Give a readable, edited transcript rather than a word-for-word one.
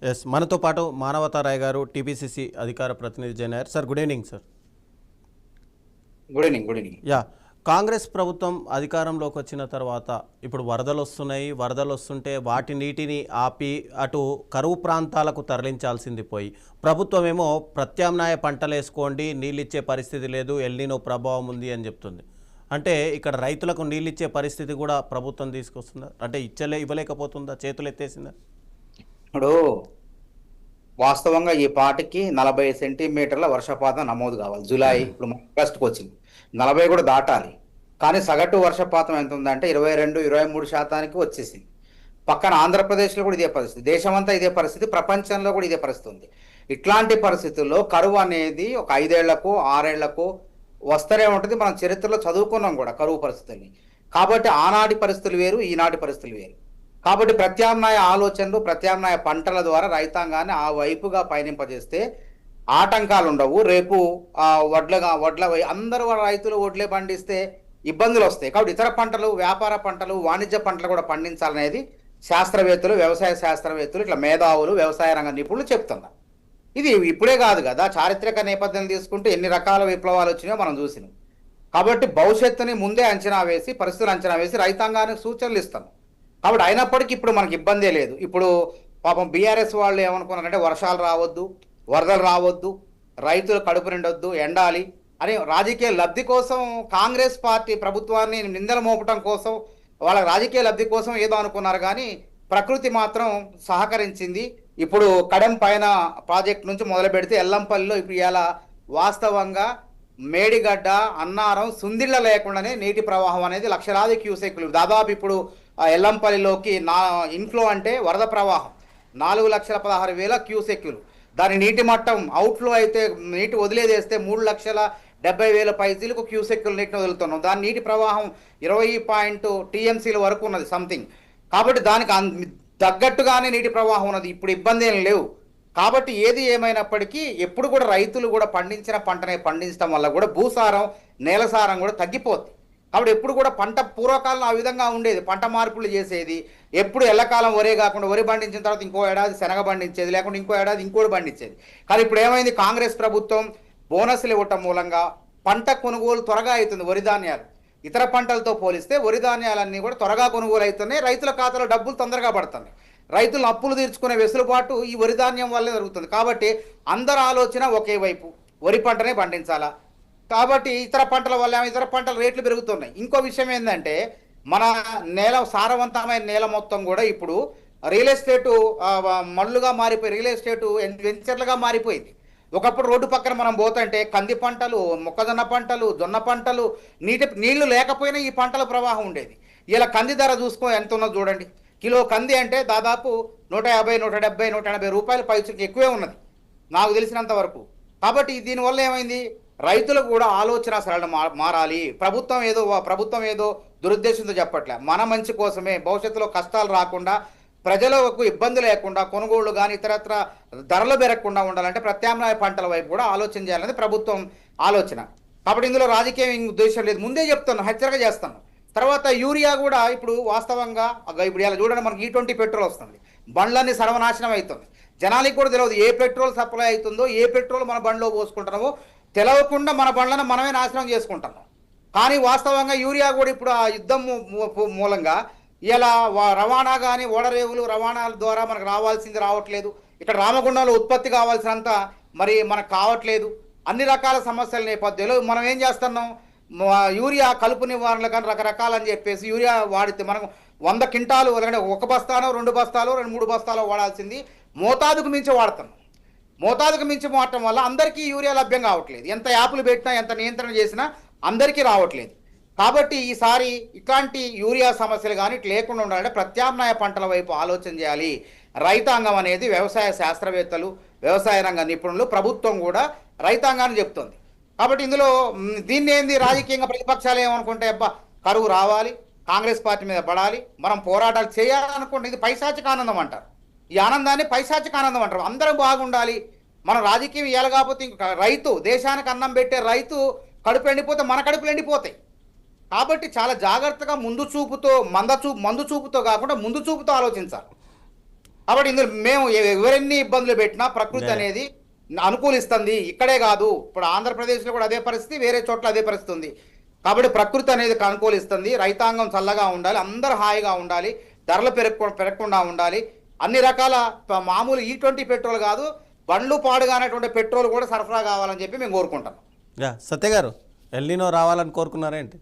Yes మనతో పాటు మానవతా రాయ్ గారు టీపీసీసీ అధికార ప్రతినిధి జాయిన్ అయ్యారు. Sir good evening sir. Good evening. Yeah Congress ప్రభుత్వం అధికారంలోకి వచ్చిన తర్వాత ఇప్పుడు వరదలు వస్తున్నాయి. వరదలు వస్తుంటే వాటి నీటిని ఆపి అటు కరువు ప్రాంతాలకు తరలించాల్సింది పోయి ప్రభుత్వం ఏమో ప్రత్యామ్నాయ పంటలు వేసుకోండి, నీళ్ళు ఇచ్చే పరిస్థితి లేదు, ఎల్నినో ప్రభావం ఉంది అని చెప్తుంది. అంటే ఇక్కడ రైతులకు నీళ్ళు ఇచ్చే పరిస్థితి కూడా ప్రభుత్వం తీసుకొస్తుందా? అంటే ఇవ్వలేకపోతుందా? చేతులు ఎత్తేసిందా? ఇప్పుడు వాస్తవంగా ఈ పాటికి 40 సెంటీమీటర్ల వర్షపాతం నమోదు కావాలి. జూలై ఇప్పుడు ఆగస్టుకు వచ్చింది, 40 కూడా దాటాలి. కానీ సగటు వర్షపాతం ఎంత ఉందంటే 22-23% వచ్చేసింది. పక్కన ఆంధ్రప్రదేశ్లో కూడా ఇదే పరిస్థితి, దేశమంతా ఇదే పరిస్థితి, ప్రపంచంలో కూడా ఇదే పరిస్థితి ఉంది. ఇట్లాంటి పరిస్థితుల్లో కరువు అనేది ఒక 5 ఏళ్లకు 6 ఏళ్లకు వస్తూనే ఉంటుంది. మనం చరిత్రలో చదువుకున్నాం కూడా కరువు పరిస్థితుల్ని. కాబట్టి ఆనాటి పరిస్థితులు వేరు, ఈనాటి పరిస్థితులు వేరు. కాబట్టి ప్రత్యామ్నాయ ఆలోచనలు, ప్రత్యామ్నాయ పంటల ద్వారా రైతాంగాన్ని ఆ వైపుగా పయనింపజేస్తే ఆటంకాలు ఉండవు. రేపు వడ్ల అందరూ రైతులు వడ్లే పండిస్తే ఇబ్బందులు వస్తాయి. కాబట్టి ఇతర పంటలు, వ్యాపార పంటలు, వాణిజ్య పంటలు కూడా పండించాలనేది శాస్త్రవేత్తలు, వ్యవసాయ శాస్త్రవేత్తలు, ఇట్లా మేధావులు, వ్యవసాయ రంగ నిపుణులు చెప్తున్నారు. ఇది ఇప్పుడే కాదు కదా, చారిత్రక నేపథ్యం తీసుకుంటే ఎన్ని రకాల విప్లవాలు వచ్చినాయో మనం చూసినాం. కాబట్టి భవిష్యత్తుని ముందే అంచనా వేసి, పరిస్థితులు అంచనా వేసి రైతాంగానికి సూచనలు ఇస్తాం. కాబట్టి అయినప్పటికీ ఇప్పుడు మనకి ఇబ్బందే లేదు. ఇప్పుడు పాపం బీఆర్ఎస్ వాళ్ళు ఏమనుకున్నారంటే వర్షాలు రావద్దు, వరదలు రావద్దు, రైతులు కడుపు నిండొద్దు, ఎండాలి అని రాజకీయ లబ్ధి కోసం కాంగ్రెస్ పార్టీ ప్రభుత్వాన్ని నిందలు మోపటం కోసం, వాళ్ళ రాజకీయ లబ్ధి కోసం ఏదో అనుకున్నారు. కానీ ప్రకృతి మాత్రం సహకరించింది. ఇప్పుడు కడెం పైన ప్రాజెక్ట్ నుంచి మొదలు పెడితే ఎల్లంపల్లిలో ఇప్పుడు ఇలా వాస్తవంగా మేడిగడ్డ, అన్నారం, సుందిళ్ళ లేకుండానే నీటి ప్రవాహం అనేది లక్షలాది క్యూసెక్లు దాదాపు ఇప్పుడు ఎల్లంపల్లిలోకి ఇన్ఫ్లో అంటే వరద ప్రవాహం 4,16,000 క్యూసెక్లు. దాని నీటి మట్టం అవుట్ఫ్లో అయితే నీటి వదిలేదేస్తే 3,70,000 పైసలకు క్యూసెక్లు నీటిని వదులుతున్నాం. దాని నీటి ప్రవాహం 20 టీఎంసీల వరకు ఉన్నది సంథింగ్. కాబట్టి దానికి తగ్గట్టుగానే నీటి ప్రవాహం ఉన్నది. ఇప్పుడు ఇబ్బంది ఏం లేవు. కాబట్టి ఏది ఏమైనప్పటికీ ఎప్పుడు కూడా రైతులు కూడా పండించిన పంటనే పండించడం వల్ల కూడా భూసారం, నేలసారం కూడా తగ్గిపోద్ది. కాబట్టి ఎప్పుడు కూడా పంట పూర్వకాలం ఆ విధంగా ఉండేది, పంట మార్పులు చేసేది. ఎప్పుడు ఎల్లకాలం వరే కాకుండా వరి పండించిన తర్వాత ఇంకో ఏడాది శనగ పండించేది, లేకుంటే ఇంకో ఏడాది ఇంకోటి పండించేది. కానీ ఇప్పుడు ఏమైంది, కాంగ్రెస్ ప్రభుత్వం బోనస్లు ఇవ్వటం మూలంగా పంట కొనుగోలు త్వరగా అవుతుంది. వరి ధాన్యాలు ఇతర పంటలతో పోలిస్తే వరి ధాన్యాలన్నీ కూడా త్వరగా కొనుగోలు అవుతున్నాయి. రైతుల ఖాతాలో డబ్బులు తొందరగా పడుతున్నాయి. రైతులు అప్పులు తీర్చుకునే వెసులుబాటు ఈ వరి ధాన్యం వల్లే జరుగుతుంది. కాబట్టి అందరి ఆలోచన ఒకే వైపు, వరి పంటనే పండించాలా. కాబట్టి ఇతర పంటల వల్ల ఇతర పంటల రేట్లు పెరుగుతున్నాయి. ఇంకో విషయం ఏంటంటే మన నేల, సారవంతమైన నేల మొత్తం కూడా ఇప్పుడు రియల్ ఎస్టేటు మళ్ళుగా మారిపోయి, రియల్ ఎస్టేటు వెంచర్లుగా మారిపోయింది. ఒకప్పుడు రోడ్డు పక్కన మనం పోతుంటే కంది పంటలు, మొక్కజొన్న పంటలు, జొన్న పంటలు, నీళ్లు లేకపోయినా ఈ పంటల ప్రవాహం ఉండేది. ఇలా కంది ధర చూసుకో ఎంత ఉన్నదో చూడండి. కిలో కంది అంటే దాదాపు 150, 170, 180 రూపాయల పైసకి ఎక్కువే ఉన్నది నాకు తెలిసినంత వరకు. కాబట్టి దీనివల్ల ఏమైంది, రైతులకు కూడా ఆలోచన సరళ మారాలి. ప్రభుత్వం ఏదో దురుద్దేశంతో చెప్పట్లే, మన మంచి కోసమే, భవిష్యత్తులో కష్టాలు రాకుండా, ప్రజలకు ఇబ్బంది లేకుండా, కొనుగోళ్లు కానీ ఇతరత్ర ధరలు పెరగకుండా ఉండాలంటే ప్రత్యామ్నాయ పంటల వైపు కూడా ఆలోచన చేయాలనేది ప్రభుత్వం ఆలోచన. కాబట్టి ఇందులో రాజకీయం ఉద్దేశం లేదు, ముందే చెప్తాను, హెచ్చరిక చేస్తాను. తర్వాత యూరియా కూడా ఇప్పుడు వాస్తవంగా ఇప్పుడు ఇలా చూడండి, మనకి E20 పెట్రోల్ వస్తుంది, బండ్లన్నీ సర్వనాశనం అవుతుంది. జనానికి కూడా తెలియదు ఏ పెట్రోల్ సప్లై అవుతుందో, ఏ పెట్రోల్ మన బండ్లో పోసుకుంటున్నామో తెలియకుండా మన బండ్లను మనమే నాశనం చేసుకుంటున్నాం. కానీ వాస్తవంగా యూరియా కూడా ఇప్పుడు ఆ యుద్ధం మూలంగా ఇలా రవాణా కానీ ఓడరేవులు రవాణాల ద్వారా మనకు రావాల్సింది రావట్లేదు. ఇక్కడ రామగుండంలో ఉత్పత్తి కావాల్సినంత మరి మనకు కావట్లేదు. అన్ని రకాల సమస్యల నేపథ్యంలో మనం ఏం చేస్తున్నాం, యూరియా కలుపు నివారణలు కానీ రకరకాలని చెప్పేసి యూరియా వాడితే మనం 100 క్వింటాలు, లేదంటే 1 బస్తాలో 2 బస్తాలో 2-3 బస్తాలో వాడాల్సింది మోతాదుకు మించి వాడుతున్నాం. మోతాదుకు మించి వాడటం వల్ల అందరికీ యూరియా లభ్యం కావట్లేదు. ఎంత యాప్లు పెట్టినా, ఎంత నియంత్రణ చేసినా అందరికీ రావట్లేదు. కాబట్టి ఈసారి ఇట్లాంటి యూరియా సమస్యలు కానీ లేకుండా ఉండాలంటే ప్రత్యామ్నాయ పంటల వైపు ఆలోచన చేయాలి రైతాంగం అనేది వ్యవసాయ శాస్త్రవేత్తలు, వ్యవసాయ రంగ నిపుణులు, ప్రభుత్వం కూడా రైతాంగాన్ని చెప్తుంది. కాబట్టి ఇందులో దీన్ని ఏంది, రాజకీయంగా ప్రతిపక్షాలు ఏమనుకుంటే అబ్బా కరువు రావాలి, కాంగ్రెస్ పార్టీ మీద పడాలి, మనం పోరాటాలు చేయాలనుకుంటే ఇది పైశాచిక ఆనందం అంటారు. ఈ ఆనందాన్ని పైశాచిక ఆనందం అంటారు. అందరం బాగుండాలి, మనం రాజకీయం ఇవ్వాలి. కాకపోతే ఇంకొక రైతు, దేశానికి అన్నం పెట్టే రైతు కడుపు ఎండిపోతే మన కడుపులు ఎండిపోతాయి. కాబట్టి చాలా జాగ్రత్తగా మందు చూపుతో కాకుండా ముందు చూపుతో ఆలోచించాలి. కాబట్టి ఇందులో మేము ఎవరెన్ని ఇబ్బందులు పెట్టినా ప్రకృతి అనేది అనుకూలిస్తుంది. ఇక్కడే కాదు, ఇప్పుడు ఆంధ్రప్రదేశ్లో కూడా అదే పరిస్థితి, వేరే చోట్ల అదే పరిస్థితి ఉంది. కాబట్టి ప్రకృతి అనేది అనుకూలిస్తుంది. రైతాంగం చల్లగా ఉండాలి, అందరూ హాయిగా ఉండాలి, ధరలు పెరగకుండా ఉండాలి. అన్ని రకాల మామూలు E20 పెట్రోల్ కాదు, బండ్లు పాడుగానటువంటి పెట్రోల్ కూడా సరఫరా కావాలని చెప్పి మేము కోరుకుంటాం. సత్య గారు, ఎల్నినో రావాలని కోరుకున్నారేంటి?